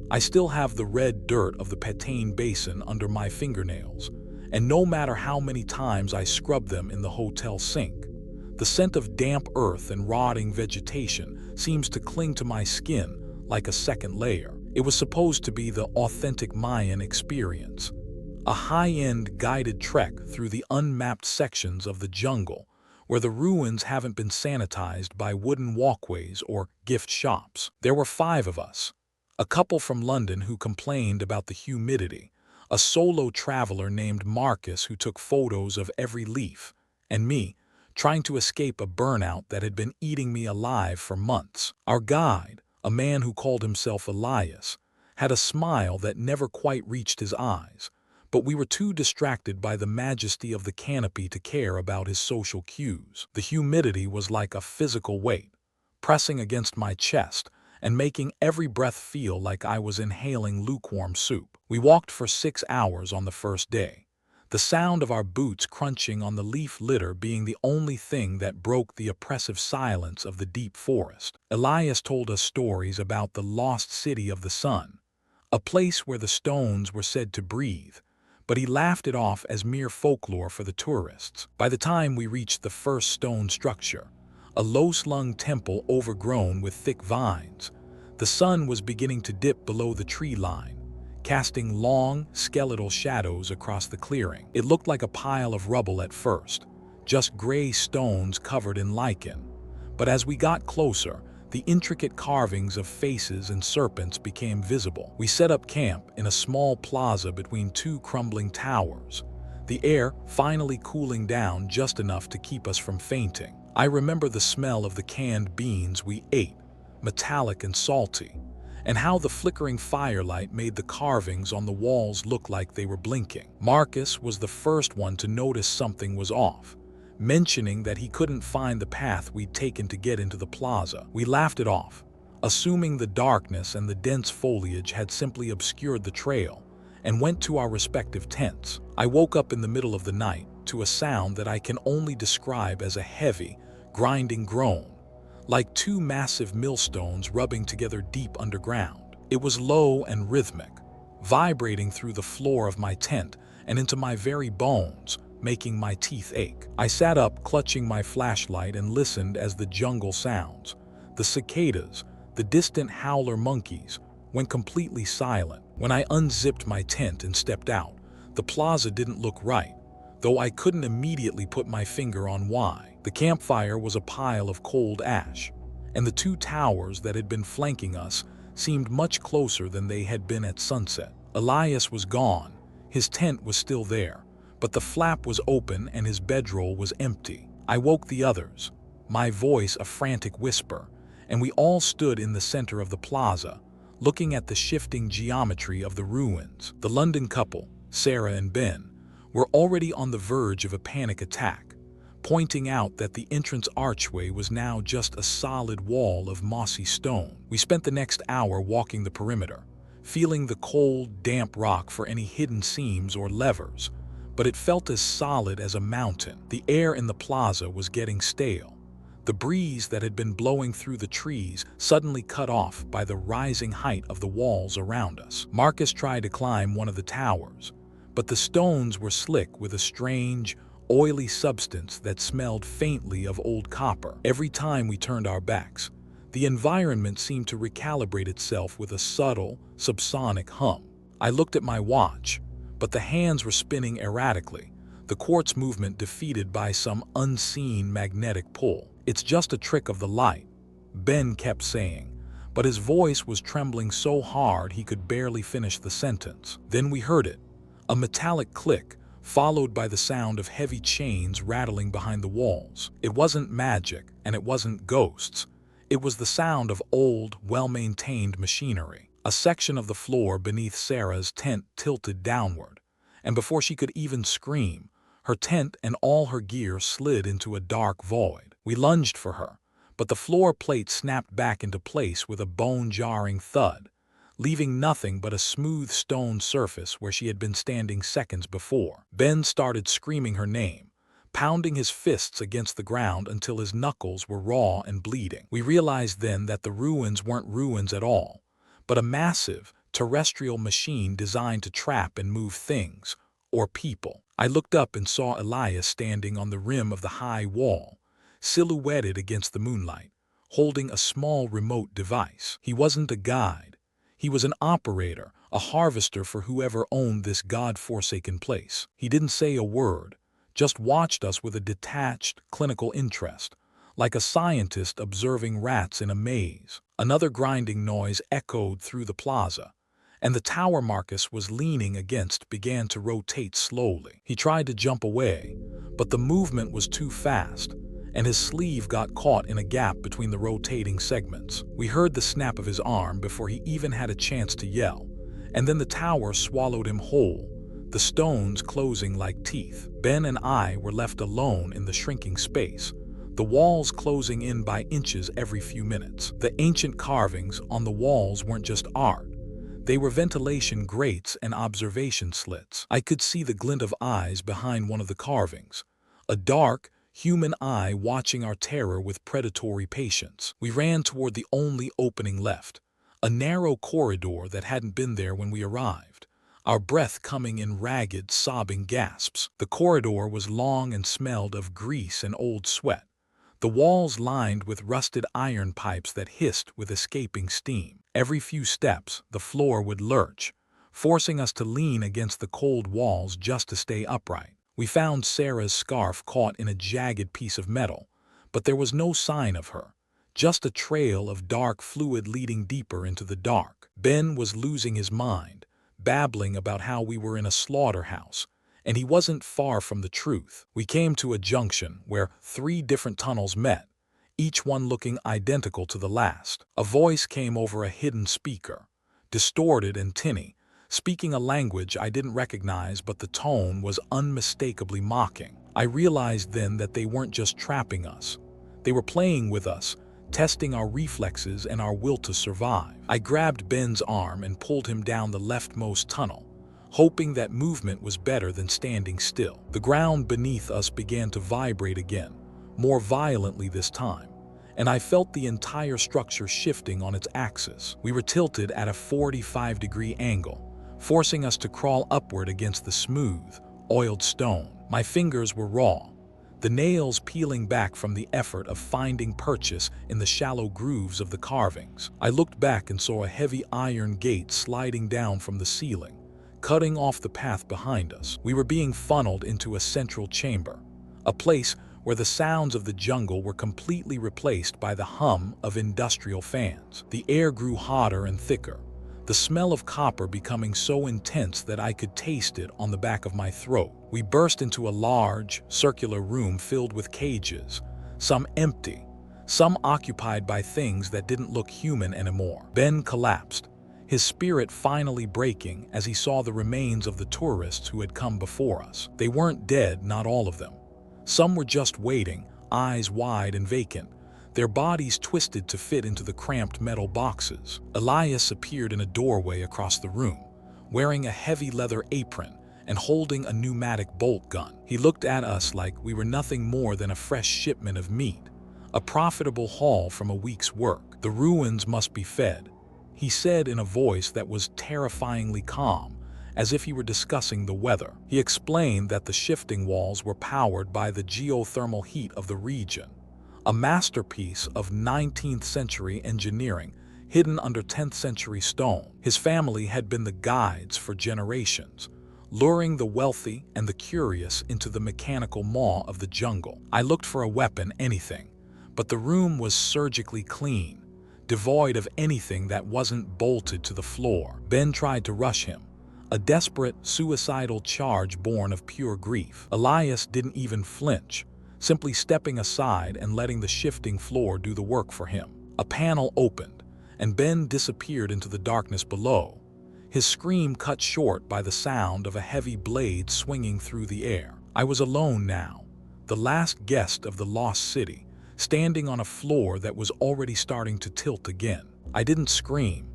I still have the red dirt of the Petane Basin under my fingernails, and no matter how many times I scrub them in the hotel sink, the scent of damp earth and rotting vegetation seems to cling to my skin like a second layer. It was supposed to be the authentic Mayan experience, a high-end guided trek through the unmapped sections of the jungle where the ruins haven't been sanitized by wooden walkways or gift shops. There were 5 of us. A couple from London who complained about the humidity, a solo traveler named Marcus who took photos of every leaf, and me, trying to escape a burnout that had been eating me alive for months. Our guide, a man who called himself Elias, had a smile that never quite reached his eyes, but we were too distracted by the majesty of the canopy to care about his social cues. The humidity was like a physical weight, pressing against my chest and making every breath feel like I was inhaling lukewarm soup. We walked for 6 hours on the first day, the sound of our boots crunching on the leaf litter being the only thing that broke the oppressive silence of the deep forest. Elias told us stories about the lost city of the sun, a place where the stones were said to breathe, but he laughed it off as mere folklore for the tourists. By the time we reached the first stone structure, a low-slung temple overgrown with thick vines, the sun was beginning to dip below the tree line, casting long, skeletal shadows across the clearing. It looked like a pile of rubble at first, just gray stones covered in lichen. But as we got closer, the intricate carvings of faces and serpents became visible. We set up camp in a small plaza between 2 crumbling towers, the air finally cooling down just enough to keep us from fainting. I remember the smell of the canned beans we ate, metallic and salty, and how the flickering firelight made the carvings on the walls look like they were blinking. Marcus was the first one to notice something was off, mentioning that he couldn't find the path we'd taken to get into the plaza. We laughed it off, assuming the darkness and the dense foliage had simply obscured the trail, and went to our respective tents. I woke up in the middle of the night to a sound that I can only describe as a heavy, grinding groan, like 2 massive millstones rubbing together deep underground. It was low and rhythmic, vibrating through the floor of my tent and into my very bones, making my teeth ache. I sat up, clutching my flashlight, and listened as the jungle sounds, the cicadas, the distant howler monkeys, went completely silent. When I unzipped my tent and stepped out, the plaza didn't look right, though I couldn't immediately put my finger on why. The campfire was a pile of cold ash, and the 2 towers that had been flanking us seemed much closer than they had been at sunset. Elias was gone. His tent was still there, but the flap was open and his bedroll was empty. I woke the others, my voice a frantic whisper, and we all stood in the center of the plaza, looking at the shifting geometry of the ruins. The London couple, Sarah and Ben, were already on the verge of a panic attack, pointing out that the entrance archway was now just a solid wall of mossy stone. We spent the next hour walking the perimeter, feeling the cold, damp rock for any hidden seams or levers, but it felt as solid as a mountain. The air in the plaza was getting stale, the breeze that had been blowing through the trees suddenly cut off by the rising height of the walls around us. Marcus tried to climb one of the towers, but the stones were slick with a strange, oily substance that smelled faintly of old copper. Every time we turned our backs, the environment seemed to recalibrate itself with a subtle, subsonic hum. I looked at my watch, but the hands were spinning erratically, the quartz movement defeated by some unseen magnetic pull. "It's just a trick of the light," Ben kept saying, but his voice was trembling so hard he could barely finish the sentence. Then we heard it, a metallic click, followed by the sound of heavy chains rattling behind the walls. It wasn't magic, and it wasn't ghosts. It was the sound of old, well-maintained machinery. A section of the floor beneath Sarah's tent tilted downward, and before she could even scream, her tent and all her gear slid into a dark void. We lunged for her, but the floor plate snapped back into place with a bone-jarring thud, leaving nothing but a smooth stone surface where she had been standing seconds before. Ben started screaming her name, pounding his fists against the ground until his knuckles were raw and bleeding. We realized then that the ruins weren't ruins at all, but a massive, terrestrial machine designed to trap and move things, or people. I looked up and saw Elias standing on the rim of the high wall, silhouetted against the moonlight, holding a small remote device. He wasn't a guide. He was an operator, a harvester for whoever owned this god-forsaken place. He didn't say a word, just watched us with a detached, clinical interest, like a scientist observing rats in a maze. Another grinding noise echoed through the plaza, and the tower Marcus was leaning against began to rotate slowly. He tried to jump away, but the movement was too fast, and his sleeve got caught in a gap between the rotating segments. We heard the snap of his arm before he even had a chance to yell, and then the tower swallowed him whole, the stones closing like teeth. Ben and I were left alone in the shrinking space, the walls closing in by inches every few minutes. The ancient carvings on the walls weren't just art. They were ventilation grates and observation slits. I could see the glint of eyes behind one of the carvings, a dark, human eye watching our terror with predatory patience. We ran toward the only opening left, a narrow corridor that hadn't been there when we arrived, our breath coming in ragged, sobbing gasps. The corridor was long and smelled of grease and old sweat, the walls lined with rusted iron pipes that hissed with escaping steam. Every few steps, the floor would lurch, forcing us to lean against the cold walls just to stay upright. We found Sarah's scarf caught in a jagged piece of metal, but there was no sign of her, just a trail of dark fluid leading deeper into the dark. Ben was losing his mind, babbling about how we were in a slaughterhouse, and he wasn't far from the truth. We came to a junction where 3 different tunnels met, each one looking identical to the last. A voice came over a hidden speaker, distorted and tinny, speaking a language I didn't recognize, but the tone was unmistakably mocking. I realized then that they weren't just trapping us. They were playing with us, testing our reflexes and our will to survive. I grabbed Ben's arm and pulled him down the leftmost tunnel, hoping that movement was better than standing still. The ground beneath us began to vibrate again, more violently this time, and I felt the entire structure shifting on its axis. We were tilted at a 45-degree angle, forcing us to crawl upward against the smooth, oiled stone. My fingers were raw, the nails peeling back from the effort of finding purchase in the shallow grooves of the carvings. I looked back and saw a heavy iron gate sliding down from the ceiling, cutting off the path behind us. We were being funneled into a central chamber, a place where the sounds of the jungle were completely replaced by the hum of industrial fans. The air grew hotter and thicker, the smell of copper becoming so intense that I could taste it on the back of my throat. We burst into a large, circular room filled with cages, some empty, some occupied by things that didn't look human anymore. Ben collapsed, his spirit finally breaking as he saw the remains of the tourists who had come before us. They weren't dead, not all of them. Some were just waiting, eyes wide and vacant, their bodies twisted to fit into the cramped metal boxes. Elias appeared in a doorway across the room, wearing a heavy leather apron and holding a pneumatic bolt gun. He looked at us like we were nothing more than a fresh shipment of meat, a profitable haul from a week's work. "The ruins must be fed," he said in a voice that was terrifyingly calm, as if he were discussing the weather. He explained that the shifting walls were powered by the geothermal heat of the region, a masterpiece of 19th century engineering hidden under 10th century stone. His family had been the guides for generations, luring the wealthy and the curious into the mechanical maw of the jungle. I looked for a weapon, anything, but the room was surgically clean, devoid of anything that wasn't bolted to the floor. Ben tried to rush him, a desperate, suicidal charge born of pure grief. Elias didn't even flinch, simply stepping aside and letting the shifting floor do the work for him. A panel opened, and Ben disappeared into the darkness below, his scream cut short by the sound of a heavy blade swinging through the air. I was alone now, the last guest of the lost city, standing on a floor that was already starting to tilt again. I didn't scream.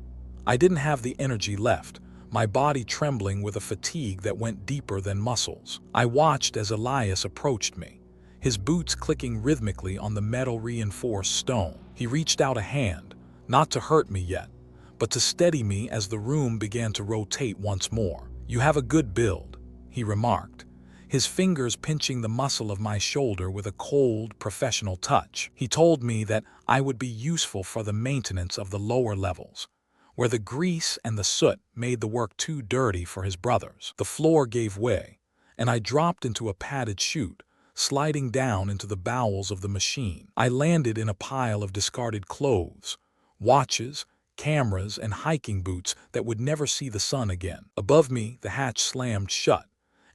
I didn't have the energy left, my body trembling with a fatigue that went deeper than muscles. I watched as Elias approached me, his boots clicking rhythmically on the metal-reinforced stone. He reached out a hand, not to hurt me yet, but to steady me as the room began to rotate once more. "You have a good build," he remarked, his fingers pinching the muscle of my shoulder with a cold, professional touch. He told me that I would be useful for the maintenance of the lower levels, where the grease and the soot made the work too dirty for his brothers. The floor gave way, and I dropped into a padded chute, sliding down into the bowels of the machine. I landed in a pile of discarded clothes, watches, cameras, and hiking boots that would never see the sun again. Above me, the hatch slammed shut,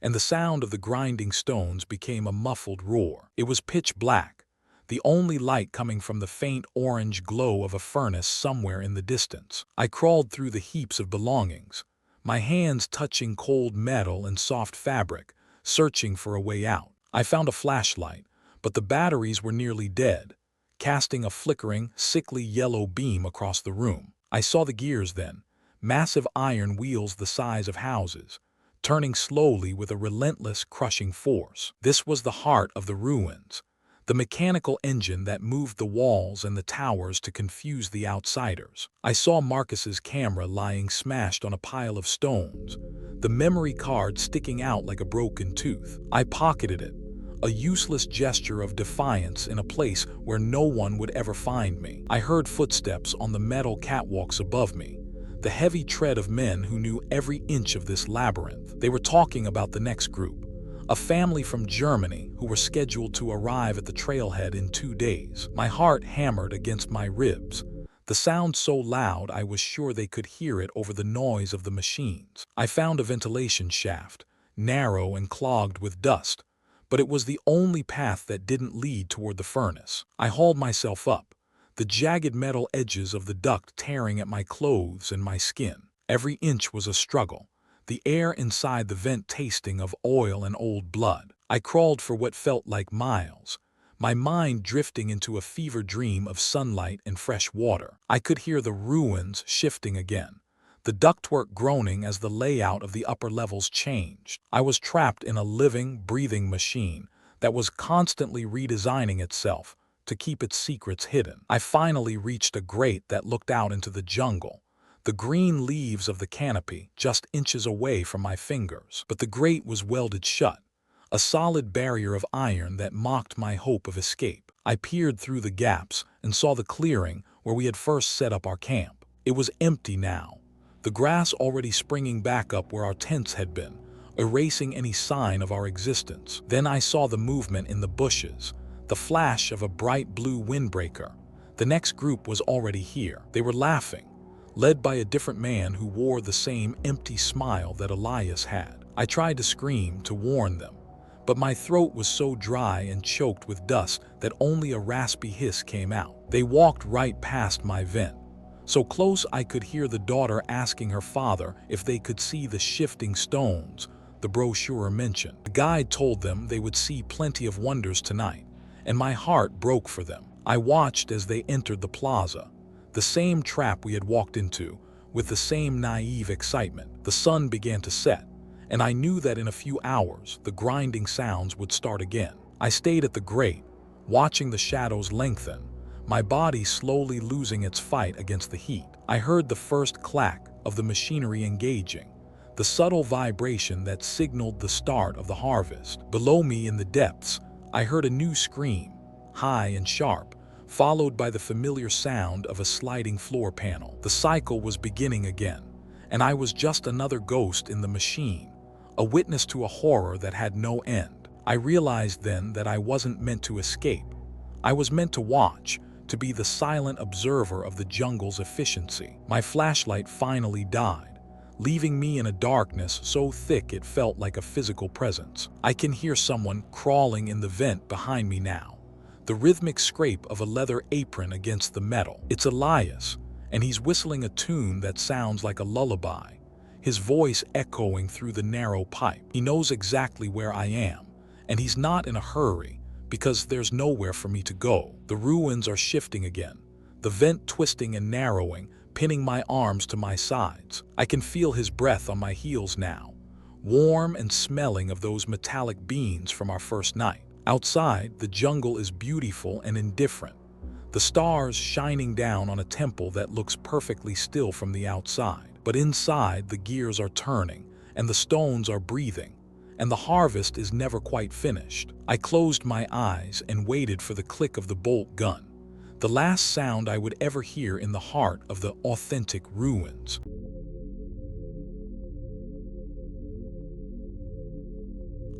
and the sound of the grinding stones became a muffled roar. It was pitch black, the only light coming from the faint orange glow of a furnace somewhere in the distance. I crawled through the heaps of belongings, my hands touching cold metal and soft fabric, searching for a way out. I found a flashlight, but the batteries were nearly dead, casting a flickering, sickly yellow beam across the room. I saw the gears then, massive iron wheels the size of houses, turning slowly with a relentless, crushing force. This was the heart of the ruins, the mechanical engine that moved the walls and the towers to confuse the outsiders. I saw Marcus's camera lying smashed on a pile of stones, the memory card sticking out like a broken tooth. I pocketed it, a useless gesture of defiance in a place where no one would ever find me. I heard footsteps on the metal catwalks above me, the heavy tread of men who knew every inch of this labyrinth. They were talking about the next group, a family from Germany who were scheduled to arrive at the trailhead in 2 days. My heart hammered against my ribs, the sound so loud I was sure they could hear it over the noise of the machines. I found a ventilation shaft, narrow and clogged with dust, but it was the only path that didn't lead toward the furnace. I hauled myself up, the jagged metal edges of the duct tearing at my clothes and my skin. Every inch was a struggle, the air inside the vent tasting of oil and old blood. I crawled for what felt like miles, my mind drifting into a fever dream of sunlight and fresh water. I could hear the ruins shifting again, the ductwork groaning as the layout of the upper levels changed. I was trapped in a living, breathing machine that was constantly redesigning itself to keep its secrets hidden. I finally reached a grate that looked out into the jungle, the green leaves of the canopy just inches away from my fingers. But the grate was welded shut, a solid barrier of iron that mocked my hope of escape. I peered through the gaps and saw the clearing where we had first set up our camp. It was empty now, the grass already springing back up where our tents had been, erasing any sign of our existence. Then I saw the movement in the bushes, the flash of a bright blue windbreaker. The next group was already here. They were laughing, led by a different man who wore the same empty smile that Elias had. I tried to scream to warn them, but my throat was so dry and choked with dust that only a raspy hiss came out. They walked right past my vent, so close I could hear the daughter asking her father if they could see the shifting stones the brochure mentioned. The guide told them they would see plenty of wonders tonight, and my heart broke for them. I watched as they entered the plaza, the same trap we had walked into, with the same naive excitement. The sun began to set, and I knew that in a few hours the grinding sounds would start again. I stayed at the grate, watching the shadows lengthen, my body slowly losing its fight against the heat. I heard the first clack of the machinery engaging, the subtle vibration that signaled the start of the harvest. Below me in the depths, I heard a new scream, high and sharp, followed by the familiar sound of a sliding floor panel. The cycle was beginning again, and I was just another ghost in the machine, a witness to a horror that had no end. I realized then that I wasn't meant to escape. I was meant to watch, to be the silent observer of the jungle's efficiency. My flashlight finally died, leaving me in a darkness so thick it felt like a physical presence. I can hear someone crawling in the vent behind me now, the rhythmic scrape of a leather apron against the metal. It's Elias, and he's whistling a tune that sounds like a lullaby, his voice echoing through the narrow pipe. He knows exactly where I am, and he's not in a hurry, because there's nowhere for me to go. The ruins are shifting again, the vent twisting and narrowing, pinning my arms to my sides. I can feel his breath on my heels now, warm and smelling of those metallic beans from our first night. Outside, the jungle is beautiful and indifferent. the stars shining down on a temple that looks perfectly still from the outside. But inside, the gears are turning, and the stones are breathing, and the harvest is never quite finished. I closed my eyes and waited for the click of the bolt gun, the last sound I would ever hear in the heart of the authentic ruins.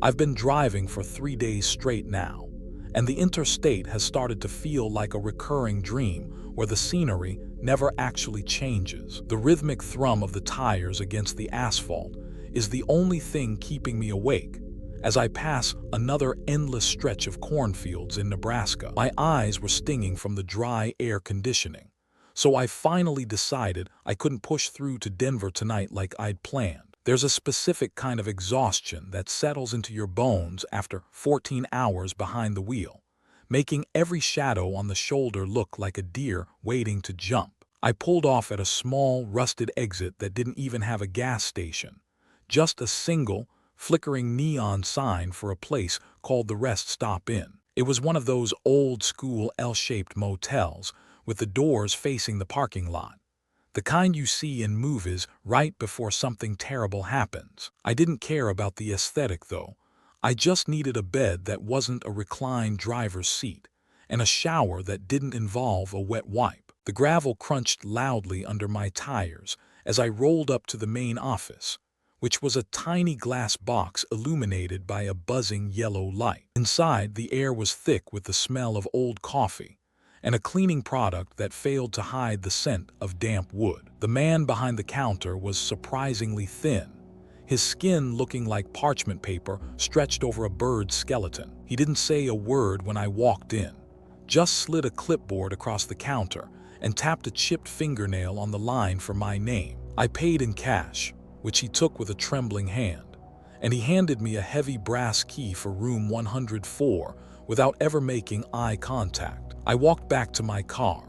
I've been driving for 3 days straight now, and the interstate has started to feel like a recurring dream where the scenery never actually changes. The rhythmic thrum of the tires against the asphalt is the only thing keeping me awake as I pass another endless stretch of cornfields in Nebraska. My eyes were stinging from the dry air conditioning, so I finally decided I couldn't push through to Denver tonight like I'd planned. There's a specific kind of exhaustion that settles into your bones after 14 hours behind the wheel, making every shadow on the shoulder look like a deer waiting to jump. I pulled off at a small, rusted exit that didn't even have a gas station, just a single, flickering neon sign for a place called the Rest Stop Inn. It was one of those old-school L-shaped motels with the doors facing the parking lot, the kind you see in movies right before something terrible happens. I didn't care about the aesthetic, though. I just needed a bed that wasn't a reclined driver's seat, and a shower that didn't involve a wet wipe. The gravel crunched loudly under my tires as I rolled up to the main office, which was a tiny glass box illuminated by a buzzing yellow light. Inside, the air was thick with the smell of old coffee and a cleaning product that failed to hide the scent of damp wood. The man behind the counter was surprisingly thin, his skin looking like parchment paper stretched over a bird's skeleton. He didn't say a word when I walked in, just slid a clipboard across the counter and tapped a chipped fingernail on the line for my name. I paid in cash, which he took with a trembling hand, and he handed me a heavy brass key for room 104 without ever making eye contact. I walked back to my car,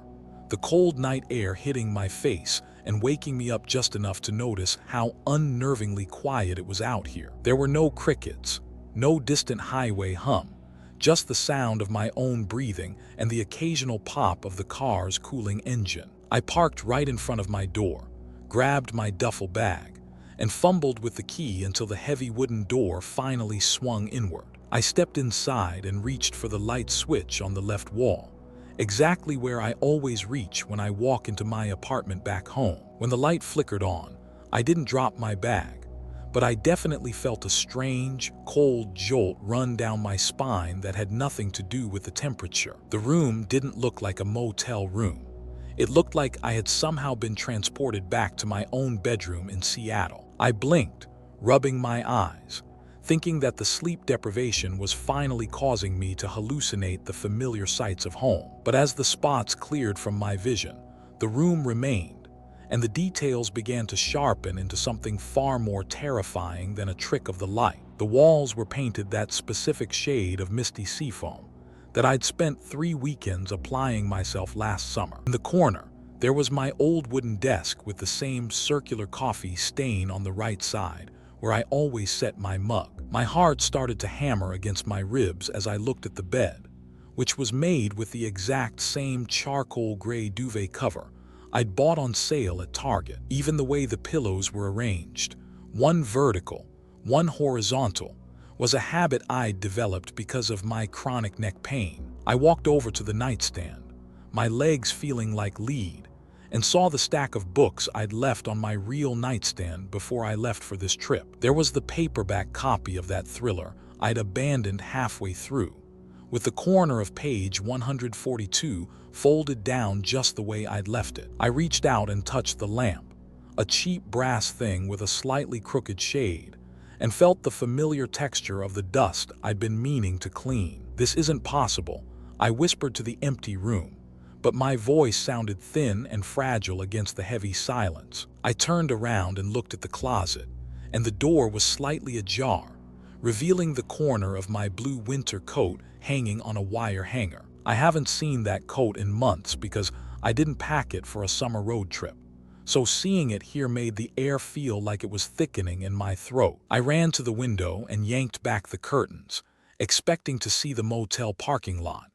the cold night air hitting my face and waking me up just enough to notice how unnervingly quiet it was out here. There were no crickets, no distant highway hum, just the sound of my own breathing and the occasional pop of the car's cooling engine. I parked right in front of my door, grabbed my duffel bag, and fumbled with the key until the heavy wooden door finally swung inward. I stepped inside and reached for the light switch on the left wall, exactly where I always reach when I walk into my apartment back home. When the light flickered on, I didn't drop my bag, but I definitely felt a strange, cold jolt run down my spine that had nothing to do with the temperature. The room didn't look like a motel room. It looked like I had somehow been transported back to my own bedroom in Seattle. I blinked, rubbing my eyes, thinking that the sleep deprivation was finally causing me to hallucinate the familiar sights of home. But as the spots cleared from my vision, the room remained, and the details began to sharpen into something far more terrifying than a trick of the light. The walls were painted that specific shade of misty seafoam that I'd spent 3 weekends applying myself last summer. In the corner, there was my old wooden desk with the same circular coffee stain on the right side, where I always set my mug. My heart started to hammer against my ribs as I looked at the bed, which was made with the exact same charcoal gray duvet cover I'd bought on sale at Target. Even the way the pillows were arranged, one vertical, one horizontal, was a habit I'd developed because of my chronic neck pain. I walked over to the nightstand, my legs feeling like lead, and saw the stack of books I'd left on my real nightstand before I left for this trip. There was the paperback copy of that thriller I'd abandoned halfway through, with the corner of page 142 folded down just the way I'd left it. I reached out and touched the lamp, a cheap brass thing with a slightly crooked shade, and felt the familiar texture of the dust I'd been meaning to clean. "This isn't possible," I whispered to the empty room, but my voice sounded thin and fragile against the heavy silence. I turned around and looked at the closet, and the door was slightly ajar, revealing the corner of my blue winter coat hanging on a wire hanger. I haven't seen that coat in months because I didn't pack it for a summer road trip, so seeing it here made the air feel like it was thickening in my throat. I ran to the window and yanked back the curtains, expecting to see the motel parking lot.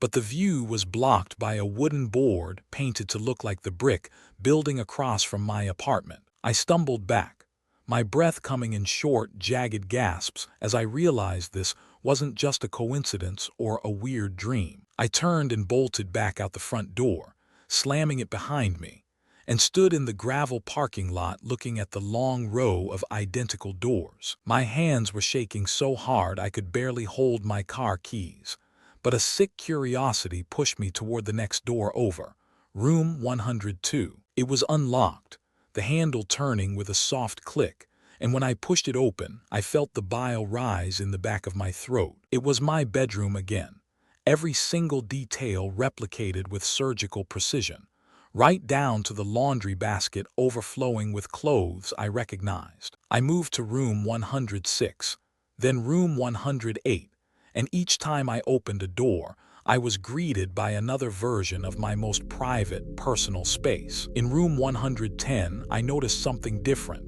but the view was blocked by a wooden board painted to look like the brick building across from my apartment. I stumbled back, my breath coming in short, jagged gasps as I realized this wasn't just a coincidence or a weird dream. I turned and bolted back out the front door, slamming it behind me, and stood in the gravel parking lot looking at the long row of identical doors. My hands were shaking so hard I could barely hold my car keys, but a sick curiosity pushed me toward the next door over, room 102. It was unlocked, the handle turning with a soft click, and when I pushed it open, I felt the bile rise in the back of my throat. It was my bedroom again, every single detail replicated with surgical precision, right down to the laundry basket overflowing with clothes I recognized. I moved to room 106, then room 108, and each time I opened a door, I was greeted by another version of my most private, personal space. In room 110, I noticed something different.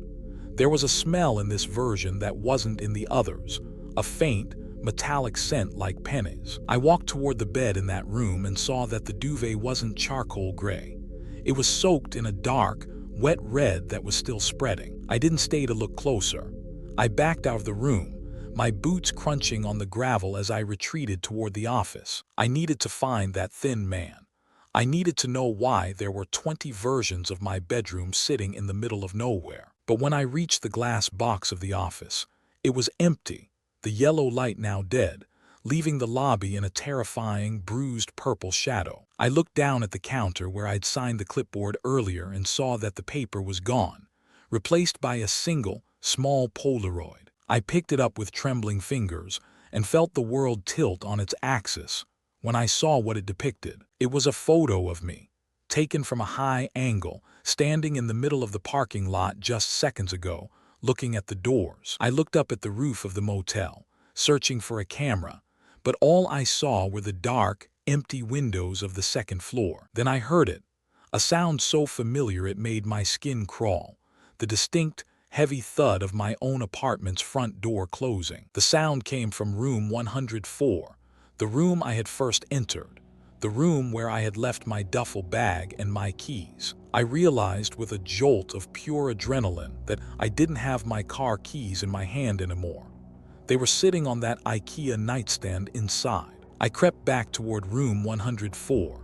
There was a smell in this version that wasn't in the others, a faint, metallic scent like pennies. I walked toward the bed in that room and saw that the duvet wasn't charcoal gray. It was soaked in a dark, wet red that was still spreading. I didn't stay to look closer. I backed out of the room, my boots crunching on the gravel as I retreated toward the office. I needed to find that thin man. I needed to know why there were 20 versions of my bedroom sitting in the middle of nowhere. But when I reached the glass box of the office, it was empty, the yellow light now dead, leaving the lobby in a terrifying, bruised purple shadow. I looked down at the counter where I'd signed the clipboard earlier and saw that the paper was gone, replaced by a single, small Polaroid. I picked it up with trembling fingers and felt the world tilt on its axis when I saw what it depicted. It was a photo of me, taken from a high angle, standing in the middle of the parking lot just seconds ago, looking at the doors. I looked up at the roof of the motel, searching for a camera, but all I saw were the dark, empty windows of the second floor. Then I heard it, a sound so familiar it made my skin crawl, the distinct, heavy thud of my own apartment's front door closing. The sound came from room 104, the room I had first entered, the room where I had left my duffel bag and my keys. I realized with a jolt of pure adrenaline that I didn't have my car keys in my hand anymore. They were sitting on that IKEA nightstand inside. I crept back toward room 104,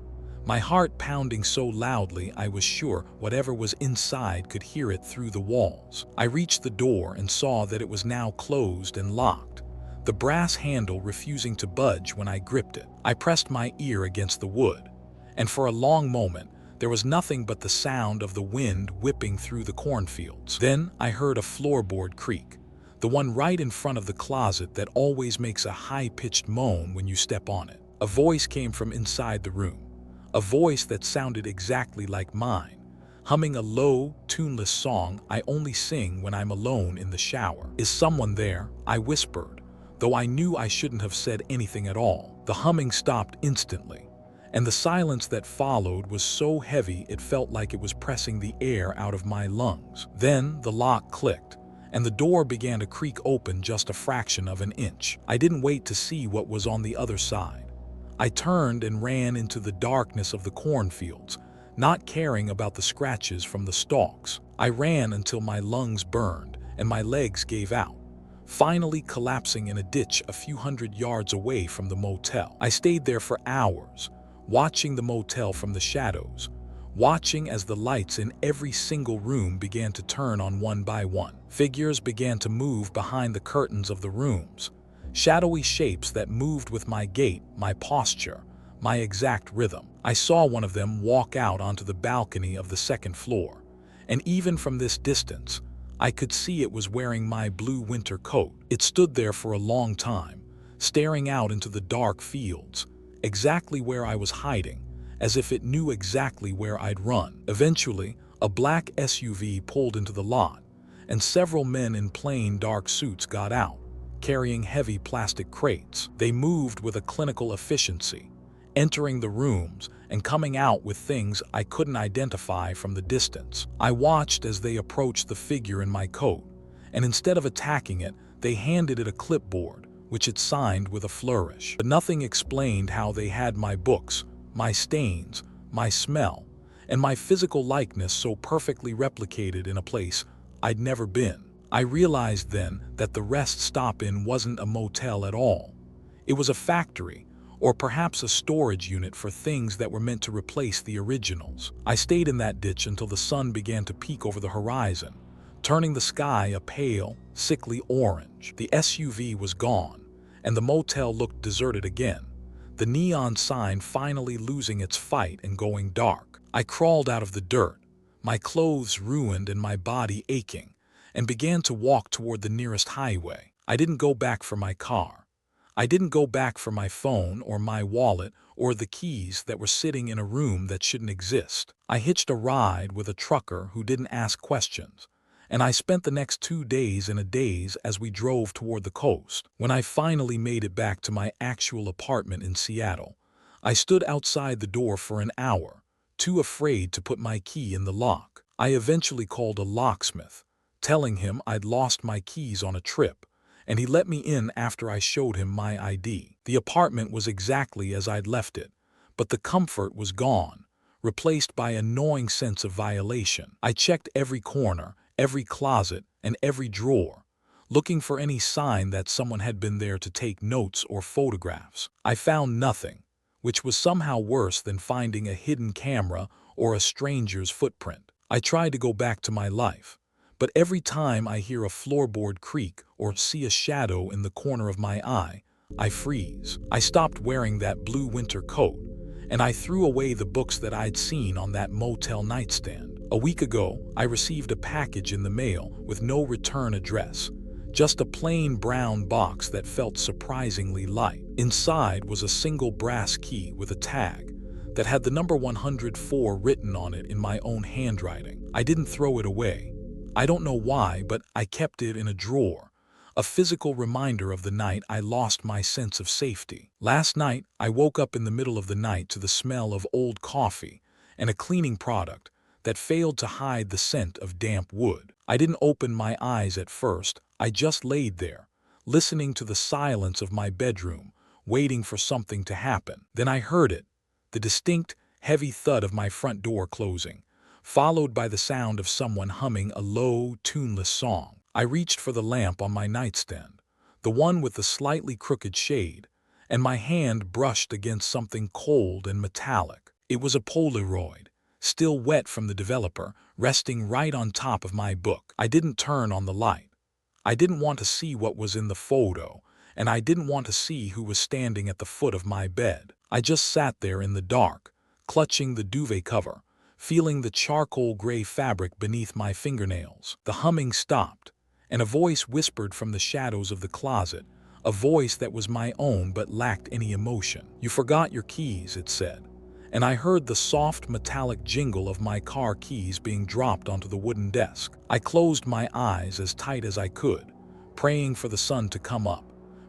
my heart pounding so loudly I was sure whatever was inside could hear it through the walls. I reached the door and saw that it was now closed and locked, the brass handle refusing to budge when I gripped it. I pressed my ear against the wood, and for a long moment, there was nothing but the sound of the wind whipping through the cornfields. Then I heard a floorboard creak, the one right in front of the closet that always makes a high-pitched moan when you step on it. A voice came from inside the room, a voice that sounded exactly like mine, humming a low, tuneless song I only sing when I'm alone in the shower. "Is someone there?" I whispered, though I knew I shouldn't have said anything at all. The humming stopped instantly, and the silence that followed was so heavy it felt like it was pressing the air out of my lungs. Then the lock clicked, and the door began to creak open just a fraction of an inch. I didn't wait to see what was on the other side. I turned and ran into the darkness of the cornfields, not caring about the scratches from the stalks. I ran until my lungs burned and my legs gave out, finally collapsing in a ditch a few hundred yards away from the motel. I stayed there for hours, watching the motel from the shadows, watching as the lights in every single room began to turn on one by one. Figures began to move behind the curtains of the rooms, shadowy shapes that moved with my gait, my posture, my exact rhythm. I saw one of them walk out onto the balcony of the second floor, and even from this distance, I could see it was wearing my blue winter coat. It stood there for a long time, staring out into the dark fields, exactly where I was hiding, as if it knew exactly where I'd run. Eventually, a black SUV pulled into the lot, and several men in plain dark suits got out, carrying heavy plastic crates. They moved with a clinical efficiency, entering the rooms and coming out with things I couldn't identify from the distance. I watched as they approached the figure in my coat, and instead of attacking it, they handed it a clipboard, which it signed with a flourish. But nothing explained how they had my books, my stains, my smell, and my physical likeness so perfectly replicated in a place I'd never been. I realized then that the rest stop-in wasn't a motel at all. It was a factory, or perhaps a storage unit for things that were meant to replace the originals. I stayed in that ditch until the sun began to peek over the horizon, turning the sky a pale, sickly orange. The SUV was gone, and the motel looked deserted again, the neon sign finally losing its fight and going dark. I crawled out of the dirt, my clothes ruined and my body aching, and began to walk toward the nearest highway. I didn't go back for my car. I didn't go back for my phone or my wallet or the keys that were sitting in a room that shouldn't exist. I hitched a ride with a trucker who didn't ask questions, and I spent the next 2 days in a daze as we drove toward the coast. When I finally made it back to my actual apartment in Seattle, I stood outside the door for an hour, too afraid to put my key in the lock. I eventually called a locksmith, telling him I'd lost my keys on a trip, and he let me in after I showed him my ID. The apartment was exactly as I'd left it, but the comfort was gone, replaced by a gnawing sense of violation. I checked every corner, every closet, and every drawer, looking for any sign that someone had been there to take notes or photographs. I found nothing, which was somehow worse than finding a hidden camera or a stranger's footprint. I tried to go back to my life, but every time I hear a floorboard creak or see a shadow in the corner of my eye, I freeze. I stopped wearing that blue winter coat, and I threw away the books that I'd seen on that motel nightstand. A week ago, I received a package in the mail with no return address, just a plain brown box that felt surprisingly light. Inside was a single brass key with a tag that had the number 104 written on it in my own handwriting. I didn't throw it away. I don't know why, but I kept it in a drawer, a physical reminder of the night I lost my sense of safety. Last night, I woke up in the middle of the night to the smell of old coffee and a cleaning product that failed to hide the scent of damp wood. I didn't open my eyes at first. I just laid there, listening to the silence of my bedroom, waiting for something to happen. Then I heard it, the distinct, heavy thud of my front door closing, followed by the sound of someone humming a low, tuneless song. I reached for the lamp on my nightstand, the one with the slightly crooked shade, and my hand brushed against something cold and metallic. It was a Polaroid, still wet from the developer, resting right on top of my book. I didn't turn on the light. I didn't want to see what was in the photo, and I didn't want to see who was standing at the foot of my bed. I just sat there in the dark, clutching the duvet cover, feeling the charcoal gray fabric beneath my fingernails. The humming stopped, and a voice whispered from the shadows of the closet, a voice that was my own but lacked any emotion. "You forgot your keys," it said, and I heard the soft metallic jingle of my car keys being dropped onto the wooden desk. I closed my eyes as tight as I could, praying for the sun to come up,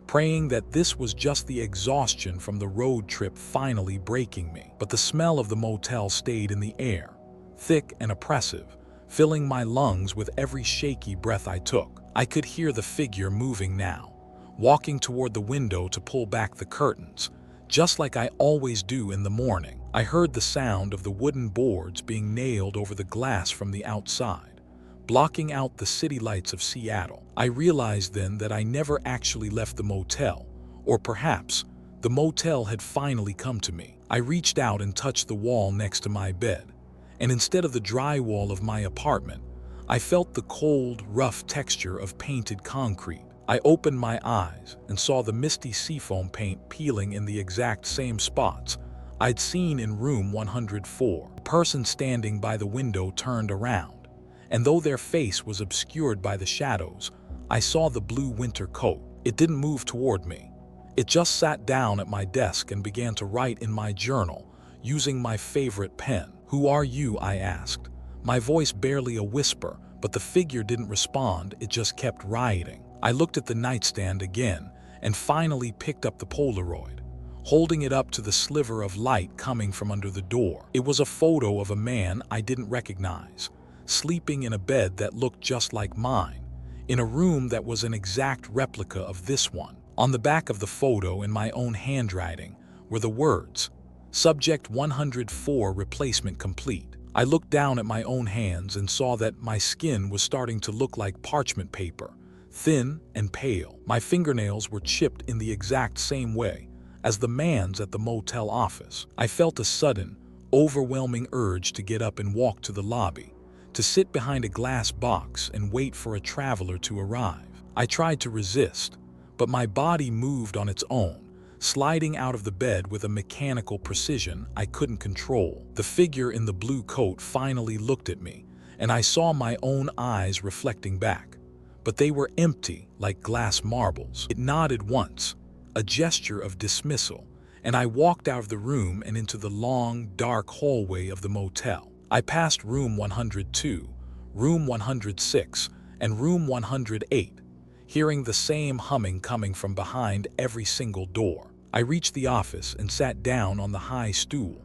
praying that this was just the exhaustion from the road trip finally breaking me. But the smell of the motel stayed in the air, thick and oppressive, filling my lungs with every shaky breath I took. I could hear the figure moving now, walking toward the window to pull back the curtains, just like I always do in the morning. I heard the sound of the wooden boards being nailed over the glass from the outside, blocking out the city lights of Seattle. I realized then that I never actually left the motel, or perhaps the motel had finally come to me. I reached out and touched the wall next to my bed, and instead of the drywall of my apartment, I felt the cold, rough texture of painted concrete. I opened my eyes and saw the misty seafoam paint peeling in the exact same spots I'd seen in room 104. The person standing by the window turned around, and though their face was obscured by the shadows, I saw the blue winter coat. It didn't move toward me. It just sat down at my desk and began to write in my journal, using my favorite pen. "Who are you?" I asked, my voice barely a whisper, but the figure didn't respond, it just kept writing. I looked at the nightstand again and finally picked up the Polaroid, holding it up to the sliver of light coming from under the door. It was a photo of a man I didn't recognize, sleeping in a bed that looked just like mine, in a room that was an exact replica of this one. On the back of the photo in my own handwriting were the words, "Subject 104 replacement complete." I looked down at my own hands and saw that my skin was starting to look like parchment paper, thin and pale. My fingernails were chipped in the exact same way as the man's at the motel office. I felt a sudden, overwhelming urge to get up and walk to the lobby, to sit behind a glass box and wait for a traveler to arrive. I tried to resist, but my body moved on its own, sliding out of the bed with a mechanical precision I couldn't control. The figure in the blue coat finally looked at me, and I saw my own eyes reflecting back. But they were empty, like glass marbles. It nodded once, a gesture of dismissal, and I walked out of the room and into the long, dark hallway of the motel. I passed room 102, room 106, and room 108, hearing the same humming coming from behind every single door. I reached the office and sat down on the high stool,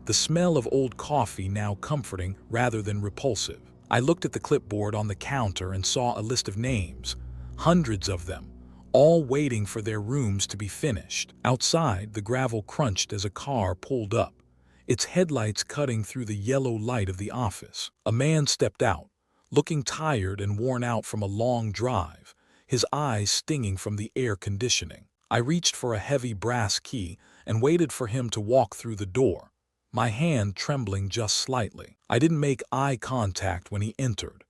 the smell of old coffee now comforting rather than repulsive. I looked at the clipboard on the counter and saw a list of names, hundreds of them, all waiting for their rooms to be finished. Outside, the gravel crunched as a car pulled up, its headlights cutting through the yellow light of the office. A man stepped out, looking tired and worn out from a long drive, his eyes stinging from the air conditioning. I reached for a heavy brass key and waited for him to walk through the door, my hand trembling just slightly. I didn't make eye contact when he entered.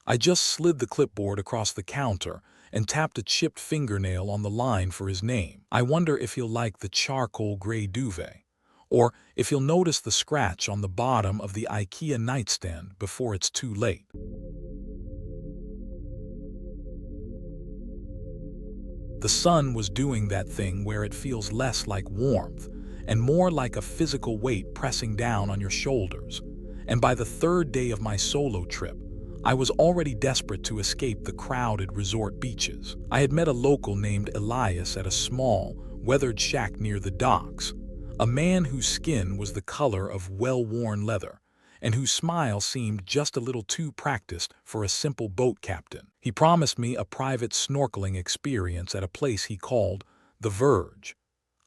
I just slid the clipboard across the counter and tapped a chipped fingernail on the line for his name. I wonder if he'll like the charcoal gray duvet, or if he'll notice the scratch on the bottom of the IKEA nightstand before it's too late. The sun was doing that thing where it feels less like warmth and more like a physical weight pressing down on your shoulders. And by the third day of my solo trip, I was already desperate to escape the crowded resort beaches. I had met a local named Elias at a small, weathered shack near the docks, a man whose skin was the color of well-worn leather, and whose smile seemed just a little too practiced for a simple boat captain. He promised me a private snorkeling experience at a place he called The Verge,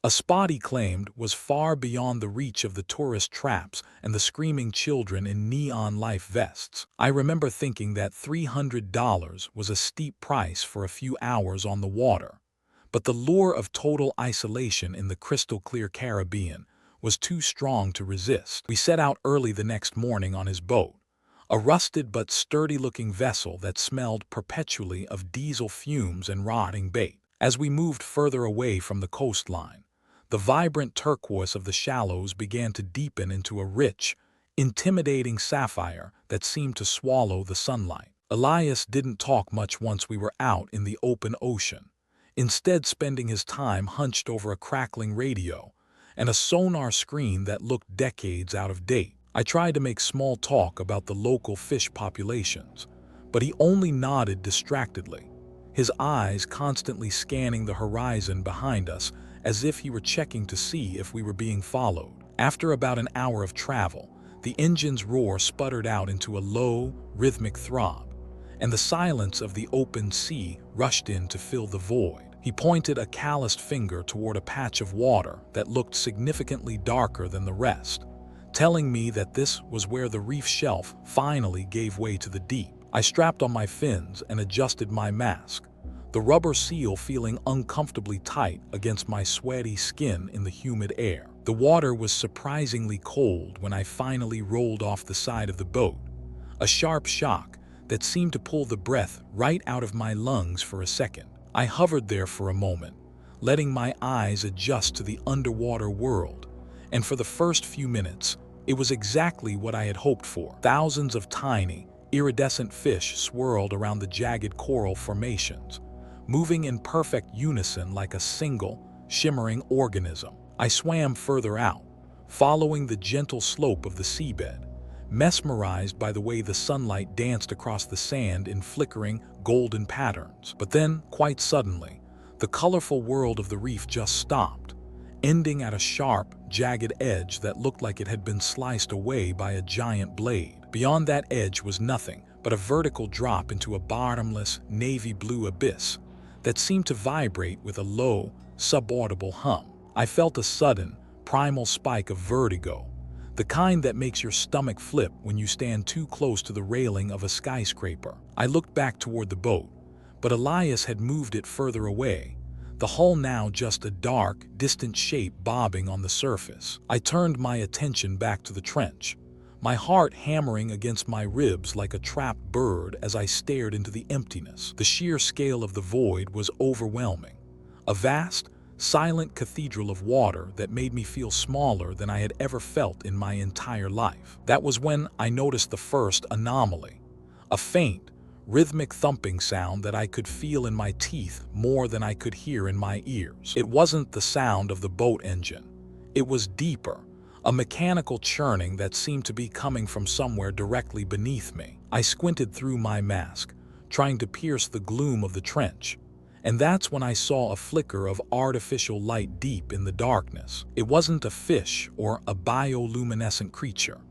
a spot he claimed was far beyond the reach of the tourist traps and the screaming children in neon life vests. I remember thinking that $300 was a steep price for a few hours on the water, but the lure of total isolation in the crystal-clear Caribbean was too strong to resist. We set out early the next morning on his boat, a rusted but sturdy-looking vessel that smelled perpetually of diesel fumes and rotting bait. As we moved further away from the coastline, the vibrant turquoise of the shallows began to deepen into a rich, intimidating sapphire that seemed to swallow the sunlight. Elias didn't talk much once we were out in the open ocean, instead spending his time hunched over a crackling radio and a sonar screen that looked decades out of date. I tried to make small talk about the local fish populations, but he only nodded distractedly, his eyes constantly scanning the horizon behind us as if he were checking to see if we were being followed. After about an hour of travel, the engine's roar sputtered out into a low, rhythmic throb, and the silence of the open sea rushed in to fill the void. He pointed a calloused finger toward a patch of water that looked significantly darker than the rest, telling me that this was where the reef shelf finally gave way to the deep. I strapped on my fins and adjusted my mask, the rubber seal feeling uncomfortably tight against my sweaty skin in the humid air. The water was surprisingly cold when I finally rolled off the side of the boat, a sharp shock that seemed to pull the breath right out of my lungs for a second. I hovered there for a moment, letting my eyes adjust to the underwater world, and for the first few minutes, it was exactly what I had hoped for. Thousands of tiny, iridescent fish swirled around the jagged coral formations, moving in perfect unison like a single, shimmering organism. I swam further out, following the gentle slope of the seabed, mesmerized by the way the sunlight danced across the sand in flickering, golden patterns. But then, quite suddenly, the colorful world of the reef just stopped, ending at a sharp, jagged edge that looked like it had been sliced away by a giant blade. Beyond that edge was nothing but a vertical drop into a bottomless, navy blue abyss that seemed to vibrate with a low, subaudible hum. I felt a sudden, primal spike of vertigo, the kind that makes your stomach flip when you stand too close to the railing of a skyscraper. I looked back toward the boat, but Elias had moved it further away, the hull now just a dark, distant shape bobbing on the surface. I turned my attention back to the trench, my heart hammering against my ribs like a trapped bird as I stared into the emptiness. The sheer scale of the void was overwhelming, a vast, silent cathedral of water that made me feel smaller than I had ever felt in my entire life. That was when I noticed the first anomaly, a faint, rhythmic thumping sound that I could feel in my teeth more than I could hear in my ears. It wasn't the sound of the boat engine. It was deeper, a mechanical churning that seemed to be coming from somewhere directly beneath me. I squinted through my mask, trying to pierce the gloom of the trench, and that's when I saw a flicker of artificial light deep in the darkness. It wasn't a fish or a bioluminescent creature.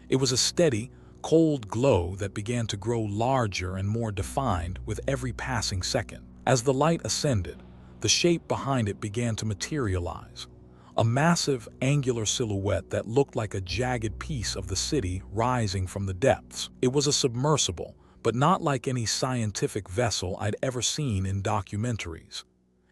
It was a steady, cold glow that began to grow larger and more defined with every passing second. As the light ascended, the shape behind it began to materialize, a massive, angular silhouette that looked like a jagged piece of the city rising from the depths. It was a submersible, but not like any scientific vessel I'd ever seen in documentaries.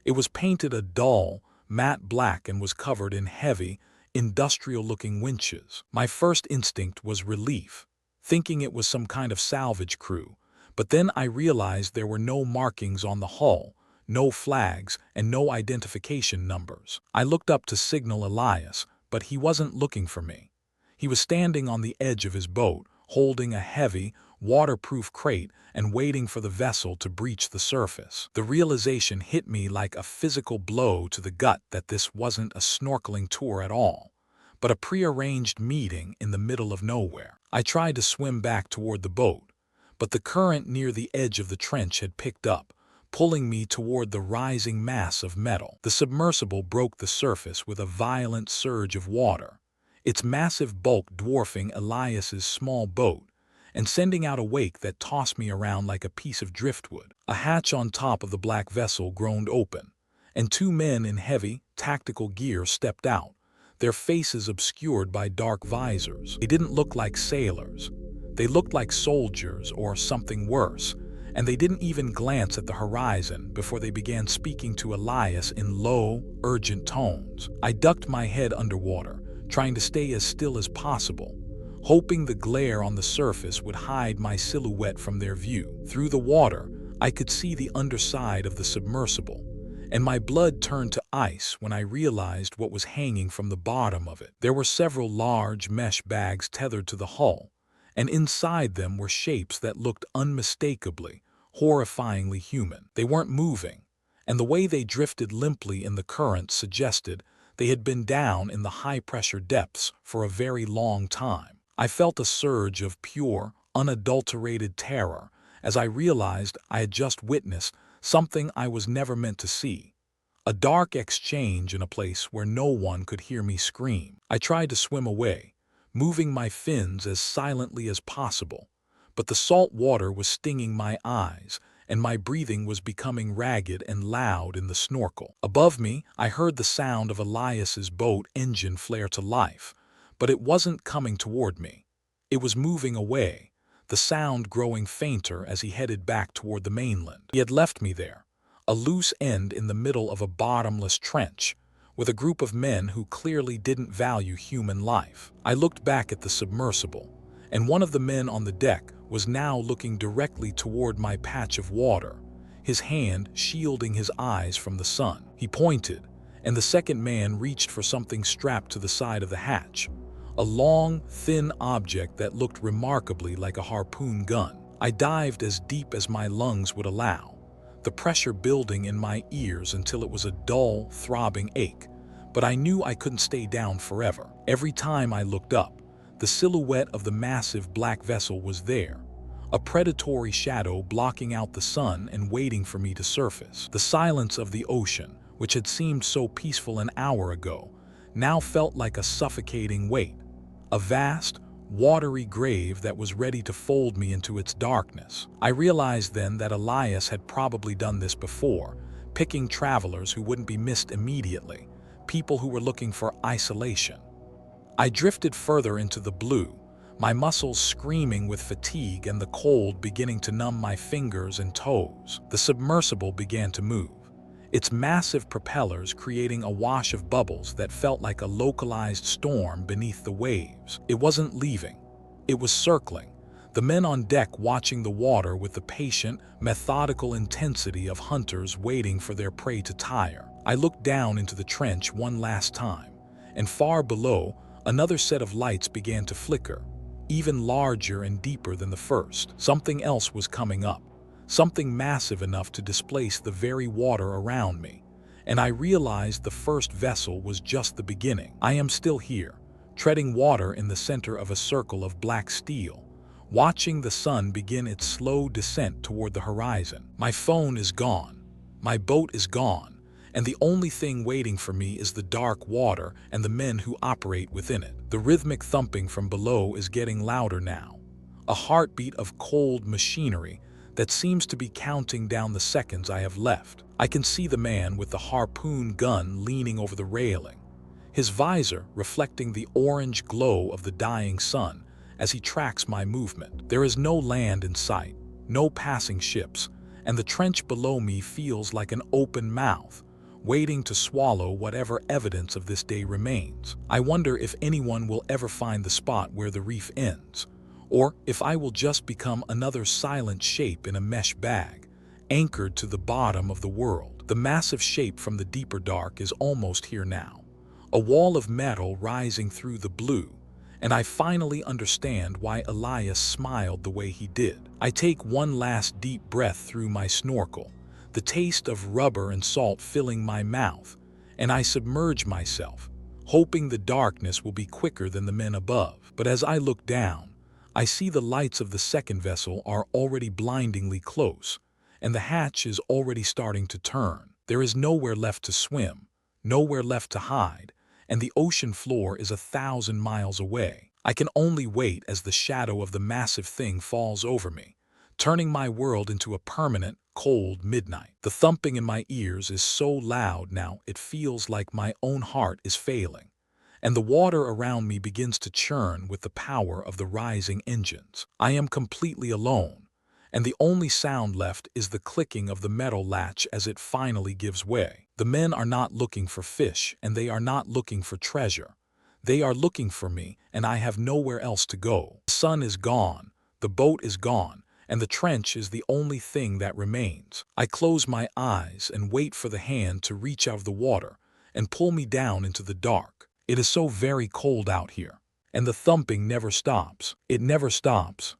It was painted a dull, matte black and was covered in heavy, industrial-looking winches. My first instinct was relief, thinking it was some kind of salvage crew, but then I realized there were no markings on the hull, no flags, and no identification numbers. I looked up to signal Elias, but he wasn't looking for me. He was standing on the edge of his boat, holding a heavy, waterproof crate and waiting for the vessel to breach the surface. The realization hit me like a physical blow to the gut that this wasn't a snorkeling tour at all, but a prearranged meeting in the middle of nowhere. I tried to swim back toward the boat, but the current near the edge of the trench had picked up, pulling me toward the rising mass of metal. The submersible broke the surface with a violent surge of water, its massive bulk dwarfing Elias's small boat and sending out a wake that tossed me around like a piece of driftwood. A hatch on top of the black vessel groaned open, and two men in heavy, tactical gear stepped out, their faces obscured by dark visors. They didn't look like sailors. They looked like soldiers or something worse, and they didn't even glance at the horizon before they began speaking to Elias in low, urgent tones. I ducked my head underwater, trying to stay as still as possible, hoping the glare on the surface would hide my silhouette from their view. Through the water, I could see the underside of the submersible, and my blood turned to ice when I realized what was hanging from the bottom of it. There were several large mesh bags tethered to the hull, and inside them were shapes that looked unmistakably, horrifyingly human. They weren't moving, and the way they drifted limply in the current suggested they had been down in the high-pressure depths for a very long time. I felt a surge of pure, unadulterated terror as I realized I had just witnessed something I was never meant to see, a dark exchange in a place where no one could hear me scream. I tried to swim away, moving my fins as silently as possible, but the salt water was stinging my eyes, and my breathing was becoming ragged and loud in the snorkel. Above me, I heard the sound of Elias's boat engine flare to life, but it wasn't coming toward me. It was moving away, the sound growing fainter as he headed back toward the mainland. He had left me there, a loose end in the middle of a bottomless trench, with a group of men who clearly didn't value human life. I looked back at the submersible, and one of the men on the deck was now looking directly toward my patch of water, his hand shielding his eyes from the sun. He pointed, and the second man reached for something strapped to the side of the hatch, a long, thin object that looked remarkably like a harpoon gun. I dived as deep as my lungs would allow, the pressure building in my ears until it was a dull, throbbing ache, but I knew I couldn't stay down forever. Every time I looked up, the silhouette of the massive black vessel was there, a predatory shadow blocking out the sun and waiting for me to surface. The silence of the ocean, which had seemed so peaceful an hour ago, now felt like a suffocating weight, a vast, watery grave that was ready to fold me into its darkness. I realized then that Elias had probably done this before, picking travelers who wouldn't be missed immediately, people who were looking for isolation. I drifted further into the blue, my muscles screaming with fatigue and the cold beginning to numb my fingers and toes. The submersible began to move, its massive propellers creating a wash of bubbles that felt like a localized storm beneath the waves. It wasn't leaving, it was circling, the men on deck watching the water with the patient, methodical intensity of hunters waiting for their prey to tire. I looked down into the trench one last time, and far below, another set of lights began to flicker, even larger and deeper than the first. Something else was coming up, something massive enough to displace the very water around me, and I realized the first vessel was just the beginning. I am still here, treading water in the center of a circle of black steel, watching the sun begin its slow descent toward the horizon. My phone is gone, my boat is gone, and the only thing waiting for me is the dark water and the men who operate within it. The rhythmic thumping from below is getting louder now, a heartbeat of cold machinery that seems to be counting down the seconds I have left. I can see the man with the harpoon gun leaning over the railing, his visor reflecting the orange glow of the dying sun as he tracks my movement. There is no land in sight, no passing ships, and the trench below me feels like an open mouth, waiting to swallow whatever evidence of this day remains. I wonder if anyone will ever find the spot where the reef ends, or if I will just become another silent shape in a mesh bag, anchored to the bottom of the world. The massive shape from the deeper dark is almost here now, a wall of metal rising through the blue, and I finally understand why Elias smiled the way he did. I take one last deep breath through my snorkel, the taste of rubber and salt filling my mouth, and I submerge myself, hoping the darkness will be quicker than the men above. But as I look down, I see the lights of the second vessel are already blindingly close, and the hatch is already starting to turn. There is nowhere left to swim, nowhere left to hide, and the ocean floor is 1,000 miles away. I can only wait as the shadow of the massive thing falls over me, turning my world into a permanent, cold midnight. The thumping in my ears is so loud now it feels like my own heart is failing, and the water around me begins to churn with the power of the rising engines. I am completely alone, and the only sound left is the clicking of the metal latch as it finally gives way. The men are not looking for fish, and they are not looking for treasure. They are looking for me, and I have nowhere else to go. The sun is gone, the boat is gone, and the trench is the only thing that remains. I close my eyes and wait for the hand to reach out of the water and pull me down into the dark. It is so very cold out here, and the thumping never stops. It never stops.